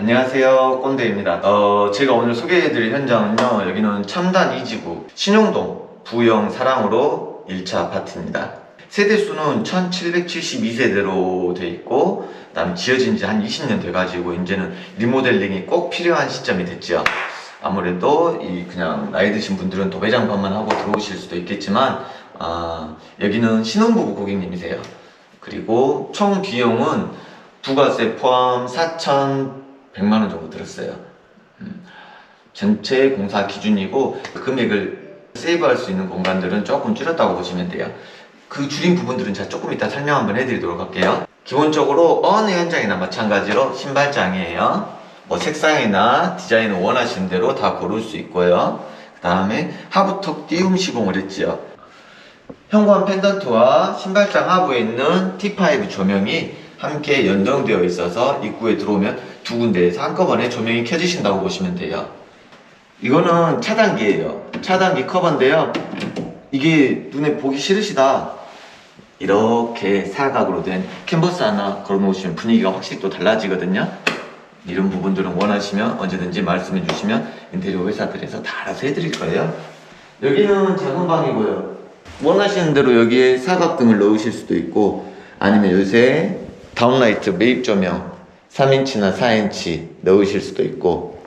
안녕하세요, 꼰대입니다. 제가 오늘 소개해드릴 현장은요, 여기는 첨단 이지구 신용동 부영 사랑으로 1차 아파트입니다. 세대수는 1772세대로 돼 있고, 그 다음에 지어진 지 한 20년 돼가지고 이제는 리모델링이 꼭 필요한 시점이 됐죠. 아무래도 그냥 나이 드신 분들은 도배장판만 하고 들어오실 수도 있겠지만, 여기는 신혼부부 고객님이세요. 그리고 총 비용은 부가세 포함 4,100만원 정도 들었어요. 전체 공사 기준이고 금액을 세이브할 수 있는 공간들은 조금 줄였다고 보시면 돼요. 그 줄인 부분들은 제가 조금 이따 설명 한번 해드리도록 할게요. 기본적으로 어느 현장이나 마찬가지로 신발장이에요. 뭐 색상이나 디자인을 원하시는 대로 다 고를 수 있고요. 그 다음에 하부턱 띄움 시공을 했지요. 현관 펜던트와 신발장 하부에 있는 T5 조명이 함께 연동되어 있어서 입구에 들어오면 두 군데에서 한꺼번에 조명이 켜지신다고 보시면 돼요. 이거는 차단기예요. 차단기 커버인데요. 이게 눈에 보기 싫으시다, 이렇게 사각으로 된 캔버스 하나 걸어 놓으시면 분위기가 확실히 또 달라지거든요. 이런 부분들은 원하시면 언제든지 말씀해 주시면 인테리어 회사들에서 다 알아서 해드릴 거예요. 여기는 작은 방이고요. 원하시는 대로 여기에 사각등을 넣으실 수도 있고, 아니면 요새 다운라이트 매입 조명 3인치나 4인치 넣으실 수도 있고,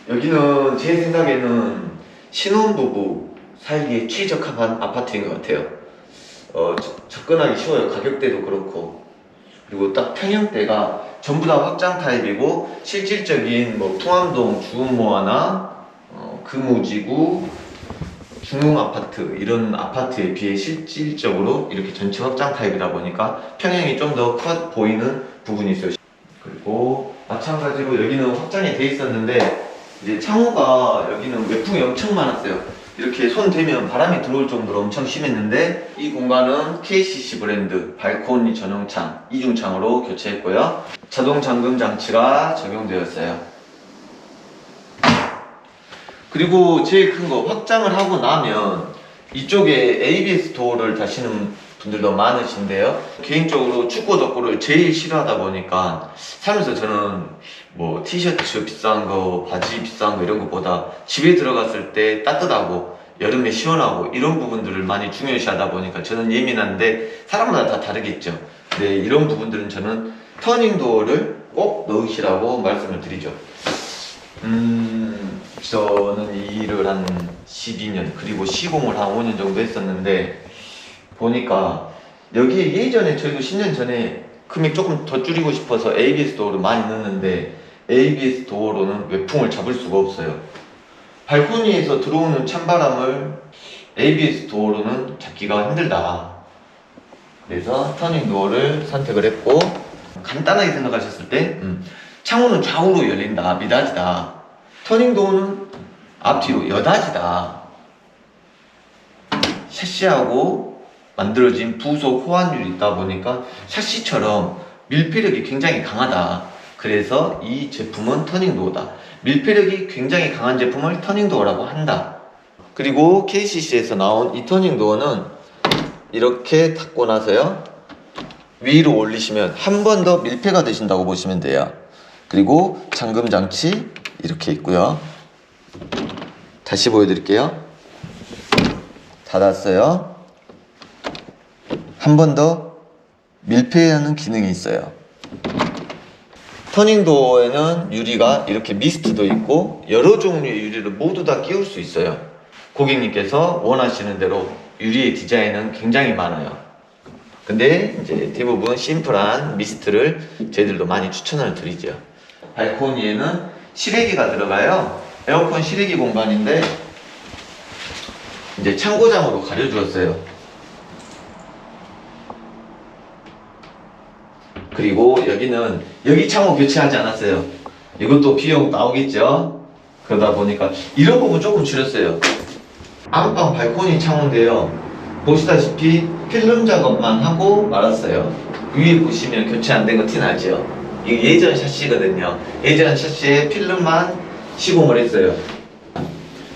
여기는 제 생각에는 신혼부부 살기에 최적합한 아파트인 것 같아요. 접근하기 쉬워요. 가격대도 그렇고, 그리고 딱 평형대가 전부 다 확장 타입이고, 실질적인 뭐 풍암동 주음모아나 금우지구 중흥아파트 이런 아파트에 비해 실질적으로 이렇게 전체 확장 타입이다 보니까 평형이 좀 더 커 보이는 부분이 있어요. 그리고 마찬가지로 여기는 확장이 돼 있었는데, 이제 창호가 여기는 외풍이 엄청 많았어요. 이렇게 손 대면 바람이 들어올 정도로 엄청 심했는데, 이 공간은 KCC 브랜드 발코니 전용창 이중창으로 교체했고요. 자동 잠금 장치가 적용되었어요. 그리고 제일 큰 거, 확장을 하고 나면 이쪽에 ABS 도어를 다시는 분들도 많으신데요. 개인적으로 춥고 덥고를 제일 싫어하다 보니까 살면서 저는 뭐 티셔츠 비싼 거, 바지 비싼 거 이런 것보다 집에 들어갔을 때 따뜻하고 여름에 시원하고 이런 부분들을 많이 중요시 하다 보니까 저는 예민한데, 사람마다 다 다르겠죠. 근데 이런 부분들은 저는 터닝 도어를 꼭 넣으시라고 말씀을 드리죠. 저는 이 일을 한 12년, 그리고 시공을 한 5년 정도 했었는데, 보니까 여기에 예전에 저희도 10년 전에 금액 조금 더 줄이고 싶어서 ABS 도어를 많이 넣었는데, ABS 도어로는 외풍을 잡을 수가 없어요. 발코니에서 들어오는 찬바람을 ABS 도어로는 잡기가 힘들다. 그래서 터닝 도어를 선택을 했고, 간단하게 생각하셨을 때 창호는 좌우로 열린다, 미닫이다. 터닝 도어는 앞뒤로 여닫이다. 샤시하고 만들어진 부속 호환율이 있다 보니까 샤시처럼 밀폐력이 굉장히 강하다. 그래서 이 제품은 터닝 도어다. 밀폐력이 굉장히 강한 제품을 터닝 도어라고 한다. 그리고 KCC에서 나온 이 터닝 도어는 이렇게 닫고 나서요, 위로 올리시면 한 번 더 밀폐가 되신다고 보시면 돼요. 그리고 잠금 장치 이렇게 있고요. 다시 보여드릴게요. 닫았어요. 한 번 더 밀폐하는 기능이 있어요. 터닝도어에는 유리가 이렇게 미스트도 있고 여러 종류의 유리를 모두 다 끼울 수 있어요. 고객님께서 원하시는 대로 유리의 디자인은 굉장히 많아요. 근데 이제 대부분 심플한 미스트를 저희들도 많이 추천을 드리죠. 발코니에는 실외기가 들어가요. 에어컨 실외기 공간인데 이제 창고장으로 가려주었어요. 그리고 여기 창호 교체하지 않았어요. 이것도 비용 나오겠죠. 그러다 보니까 이런 부분 조금 줄였어요. 안방 발코니 창호인데요, 보시다시피 필름 작업만 하고 말았어요. 위에 보시면 교체 안 된 거 티 나죠? 이게 예전 샤시거든요. 예전 샤시에 필름만 시공을 했어요.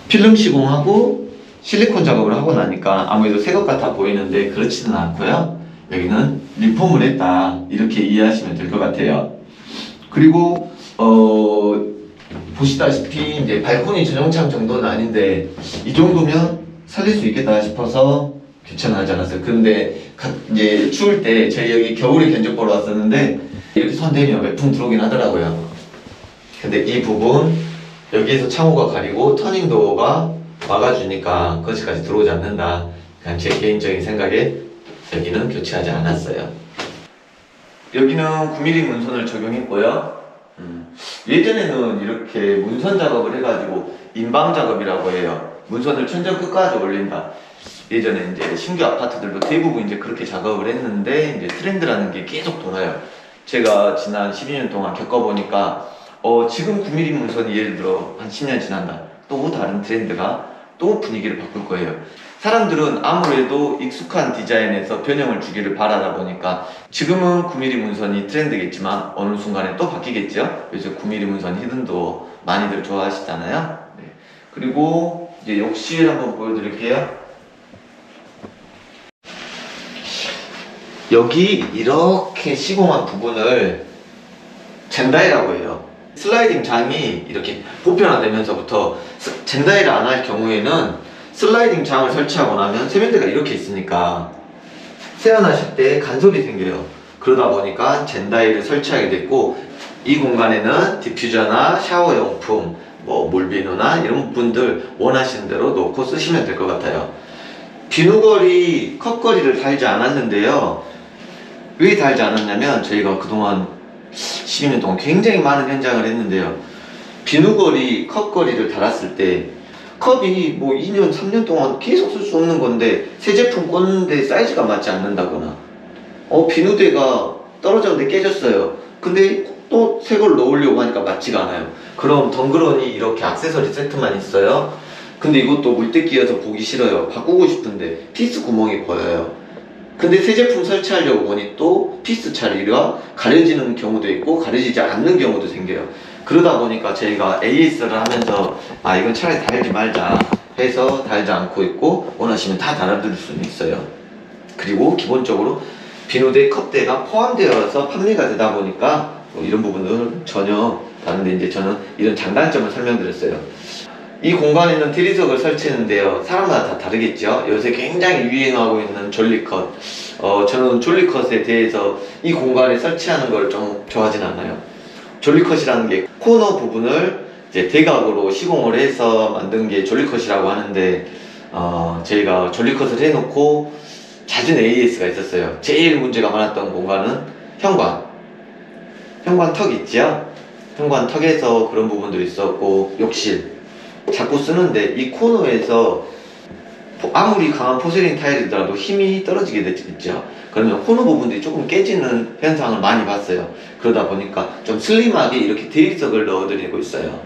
필름 시공하고 실리콘 작업을 하고 나니까 아무래도 새 것 같아 보이는데 그렇지는 않고요. 여기는 리폼을 했다, 이렇게 이해하시면 될 것 같아요. 그리고 보시다시피 이제 발코니 전용창 정도는 아닌데 이 정도면 살릴 수 있겠다 싶어서 귀찮아하지 않았어요. 그런데 이제 추울 때 저희 여기 겨울에 견적 보러 왔었는데 이렇게 손 대면 매풍 들어오긴 하더라고요. 근데 이 부분 여기에서 창호가 가리고 터닝도어가 막아주니까 거기까지 들어오지 않는다. 그냥 제 개인적인 생각에 여기는 교체하지 않았어요. 여기는 9mm 문선을 적용했고요. 예전에는 이렇게 문선 작업을 해가지고 인방 작업이라고 해요. 문선을 천장 끝까지 올린다. 예전에 이제 신규 아파트들도 대부분 이제 그렇게 작업을 했는데 이제 트렌드라는 게 계속 돌아요. 제가 지난 12년 동안 겪어보니까 지금 9mm 문선이 예를 들어 한 10년 지난다. 또 다른 트렌드가 또 분위기를 바꿀 거예요. 사람들은 아무래도 익숙한 디자인에서 변형을 주기를 바라다 보니까 지금은 9mm 문선이 트렌드겠지만 어느 순간에 또 바뀌겠죠. 요즘 9mm 문선 히든도 많이들 좋아하시잖아요. 네. 그리고 이제 욕실 한번 보여드릴게요. 여기 이렇게 시공한 부분을 젠다이라고 해요. 슬라이딩 장이 이렇게 보편화되면서부터 젠다이를 안 할 경우에는 슬라이딩 장을 설치하고 나면 세면대가 이렇게 있으니까 세안하실 때 간섭이 생겨요. 그러다 보니까 젠다이를 설치하게 됐고 이 공간에는 디퓨저나 샤워용품, 뭐 물비누나 이런 분들 원하시는 대로 놓고 쓰시면 될 것 같아요. 비누걸이, 컵걸이를 달지 않았는데요. 왜 달지 않았냐면 저희가 그동안 12년 동안 굉장히 많은 현장을 했는데요. 비누걸이, 컵걸이를 달았을 때 컵이 뭐 2년, 3년 동안 계속 쓸 수 없는 건데 새 제품 꽂는데 사이즈가 맞지 않는다거나 비누대가 떨어졌는데 깨졌어요. 근데 또 새 걸 넣으려고 하니까 맞지가 않아요. 그럼 덩그러니 이렇게 액세서리 세트만 있어요. 근데 이것도 물때 끼어서 보기 싫어요. 바꾸고 싶은데 피스 구멍이 보여요. 근데 새 제품 설치하려고 보니 또 피스 처리가 가려지는 경우도 있고 가려지지 않는 경우도 생겨요. 그러다 보니까 저희가 AS를 하면서 이건 차라리 달지 말자 해서 달지 않고 있고 원하시면 다 달아드릴 수는 있어요. 그리고 기본적으로 비누대, 컵대가 포함되어서 판매가 되다 보니까 이런 부분은 전혀 다른데 이제 저는 이런 장단점을 설명드렸어요. 이 공간에는 대리석을 설치했는데요. 사람마다 다 다르겠죠. 요새 굉장히 유행하고 있는 졸리컷. 저는 졸리컷에 대해서 이 공간에 설치하는 걸 좀 좋아하진 않아요. 졸리컷이라는 게 코너 부분을 이제 대각으로 시공을 해서 만든 게 졸리컷이라고 하는데 저희가 졸리컷을 해놓고 잦은 AS가 있었어요. 제일 문제가 많았던 공간은 현관 턱 있죠? 현관 턱에서 그런 부분들이 있었고 욕실 자꾸 쓰는데 이 코너에서 아무리 강한 포세린 타일이더라도 힘이 떨어지게 되죠. 그러면 코너 부분들이 조금 깨지는 현상을 많이 봤어요. 그러다 보니까 좀 슬림하게 이렇게 대리석을 넣어드리고 있어요.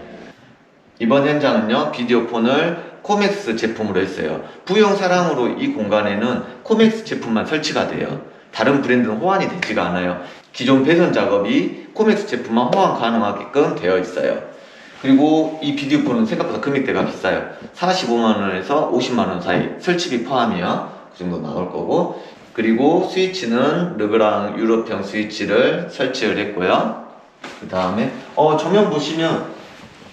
이번 현장은요, 비디오폰을 코맥스 제품으로 했어요. 부영 사랑으로 이 공간에는 코맥스 제품만 설치가 돼요. 다른 브랜드는 호환이 되지가 않아요. 기존 배선 작업이 코맥스 제품만 호환 가능하게끔 되어 있어요. 그리고 이 비디오폰은 생각보다 금액대가 비싸요. 45만원에서 50만원 사이, 설치비 포함이요. 그 정도 나올 거고. 그리고 스위치는 르그랑 유럽형 스위치를 설치를 했고요. 그 다음에 조명 보시면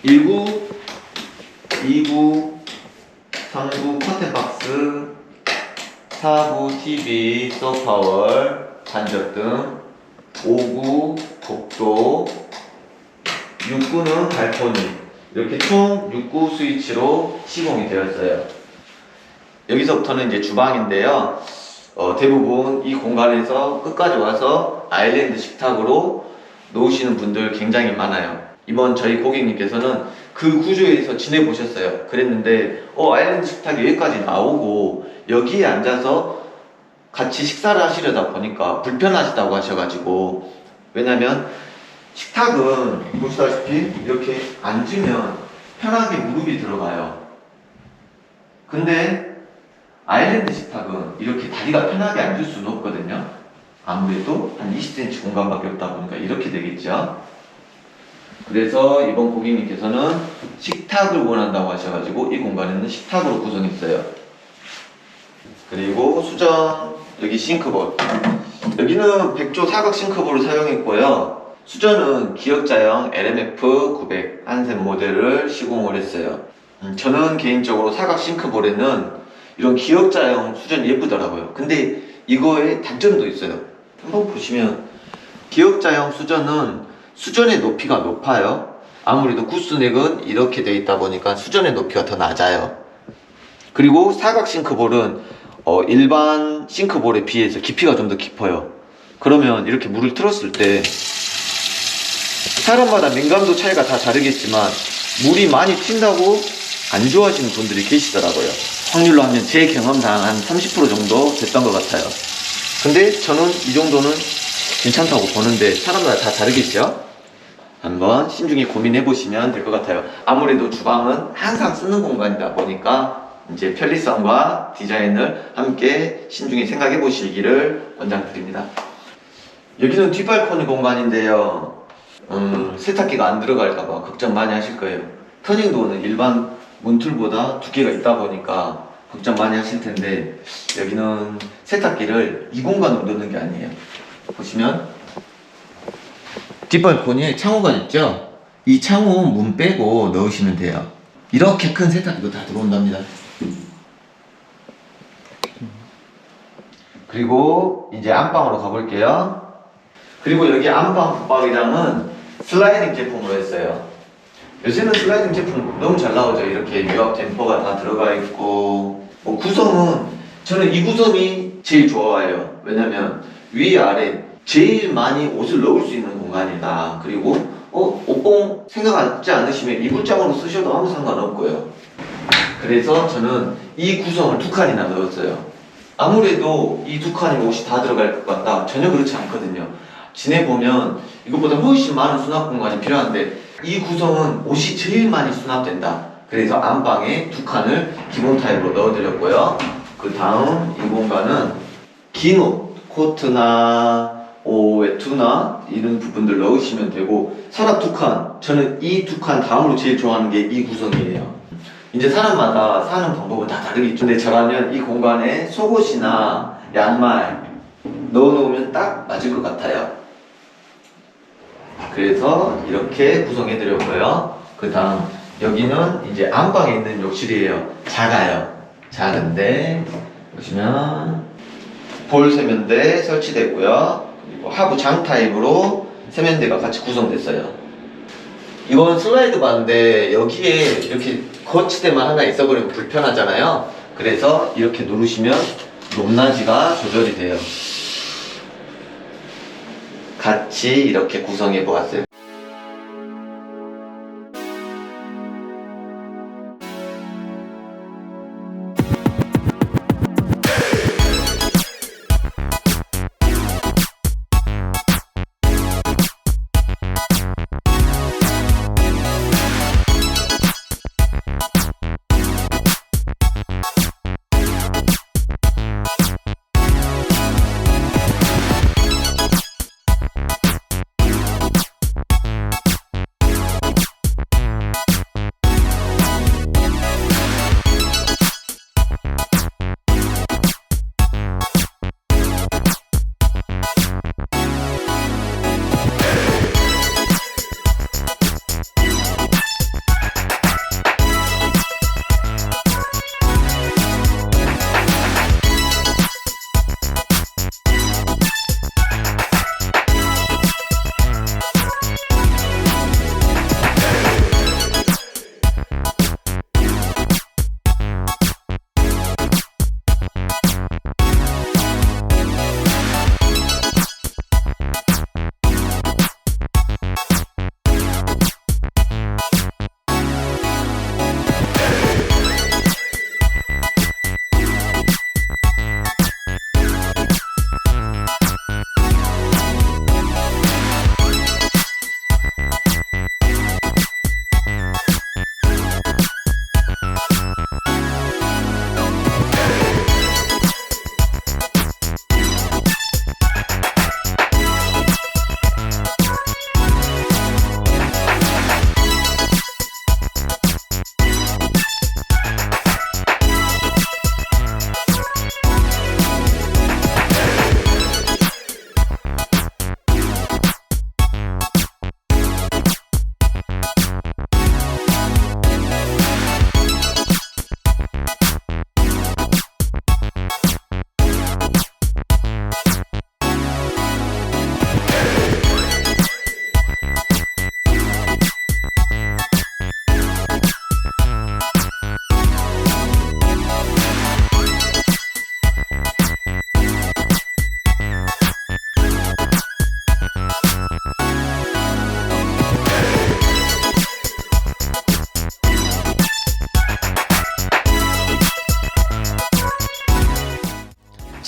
19, 29, 39 커튼박스, 49 TV, 소파월, 간접등, 59 복도, 69는 발코니. 이렇게 총 69 스위치로 시공이 되었어요. 여기서부터는 이제 주방인데요. 대부분 이 공간에서 끝까지 와서 아일랜드 식탁으로 놓으시는 분들 굉장히 많아요. 이번 저희 고객님께서는 그 구조에서 지내보셨어요. 그랬는데 아일랜드 식탁이 여기까지 나오고 여기에 앉아서 같이 식사를 하시려다 보니까 불편하시다고 하셔가지고, 왜냐면 식탁은 보시다시피 이렇게 앉으면 편하게 무릎이 들어가요. 근데 아일랜드 식탁은 이렇게 다리가 편하게 앉을 수는 없거든요. 아무래도 한 20cm 공간밖에 없다 보니까 이렇게 되겠죠. 그래서 이번 고객님께서는 식탁을 원한다고 하셔가지고 이 공간에는 식탁으로 구성했어요. 그리고 수전, 여기 싱크볼. 여기는 백조 사각 싱크볼을 사용했고요. 수전은 기역자형 LMF900 한샘 모델을 시공을 했어요. 저는 개인적으로 사각 싱크볼에는 이런 기역자형 수전이 예쁘더라고요. 근데 이거에 단점도 있어요. 한번 보시면 기역자형 수전은 수전의 높이가 높아요. 아무래도 구스넥은 이렇게 되어 있다 보니까 수전의 높이가 더 낮아요. 그리고 사각 싱크볼은 일반 싱크볼에 비해서 깊이가 좀 더 깊어요. 그러면 이렇게 물을 틀었을 때 사람마다 민감도 차이가 다 다르겠지만 물이 많이 튄다고 안 좋아하시는 분들이 계시더라고요. 확률로 하면 제 경험상 한 30% 정도 됐던 것 같아요. 근데 저는 이 정도는 괜찮다고 보는데 사람마다 다 다르겠죠? 한번 신중히 고민해 보시면 될 것 같아요. 아무래도 주방은 항상 쓰는 공간이다 보니까 이제 편리성과 디자인을 함께 신중히 생각해 보시기를 권장드립니다. 여기는 뒷발코니 공간인데요. 세탁기가 안 들어갈까봐 걱정 많이 하실 거예요. 터닝도어는 일반 문틀보다 두께가 있다 보니까 걱정 많이 하실 텐데 여기는 세탁기를 이 공간으로 넣는 게 아니에요. 보시면 뒷발코니에 창호가 있죠? 이 창호 문 빼고 넣으시면 돼요. 이렇게 큰 세탁기도 다 들어온답니다. 그리고 이제 안방으로 가볼게요. 그리고 여기 안방 붙박이장은 슬라이딩 제품으로 했어요. 요새는 슬라이딩 제품 너무 잘 나오죠. 이렇게 유압 댐퍼가 다 들어가 있고 구성은 저는 이 구성이 제일 좋아요. 왜냐면 위아래 제일 많이 옷을 넣을 수 있는 공간이다. 그리고 옷봉 생각하지 않으시면 이불장으로 쓰셔도 아무 상관없고요. 그래서 저는 이 구성을 2칸이나 넣었어요. 아무래도 이 2칸이면 옷이 다 들어갈 것 같다. 전혀 그렇지 않거든요. 지내보면 이것보다 훨씬 많은 수납 공간이 필요한데 이 구성은 옷이 제일 많이 수납된다. 그래서 안방에 2칸을 기본 타입으로 넣어드렸고요. 그 다음 이 공간은 긴 옷, 코트나 외투나 이런 부분들 넣으시면 되고 서랍 2칸, 저는 이 2칸 다음으로 제일 좋아하는 게 이 구성이에요. 이제 사람마다 사는 방법은 다 다르겠죠. 근데 저라면 이 공간에 속옷이나 양말 넣어놓으면 딱 맞을 것 같아요. 그래서 이렇게 구성해드렸고요. 그 다음 여기는 이제 안방에 있는 욕실이에요. 작아요. 작은데 보시면 볼 세면대 설치되고요. 그리고 하부 장 타입으로 세면대가 같이 구성됐어요. 이건 슬라이드 바인데 여기에 이렇게 거치대만 하나 있어버리면 불편하잖아요. 그래서 이렇게 누르시면 높낮이가 조절이 돼요. 같이 이렇게 구성해 보았어요.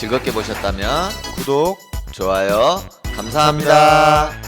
즐겁게 보셨다면 구독 좋아요 감사합니다.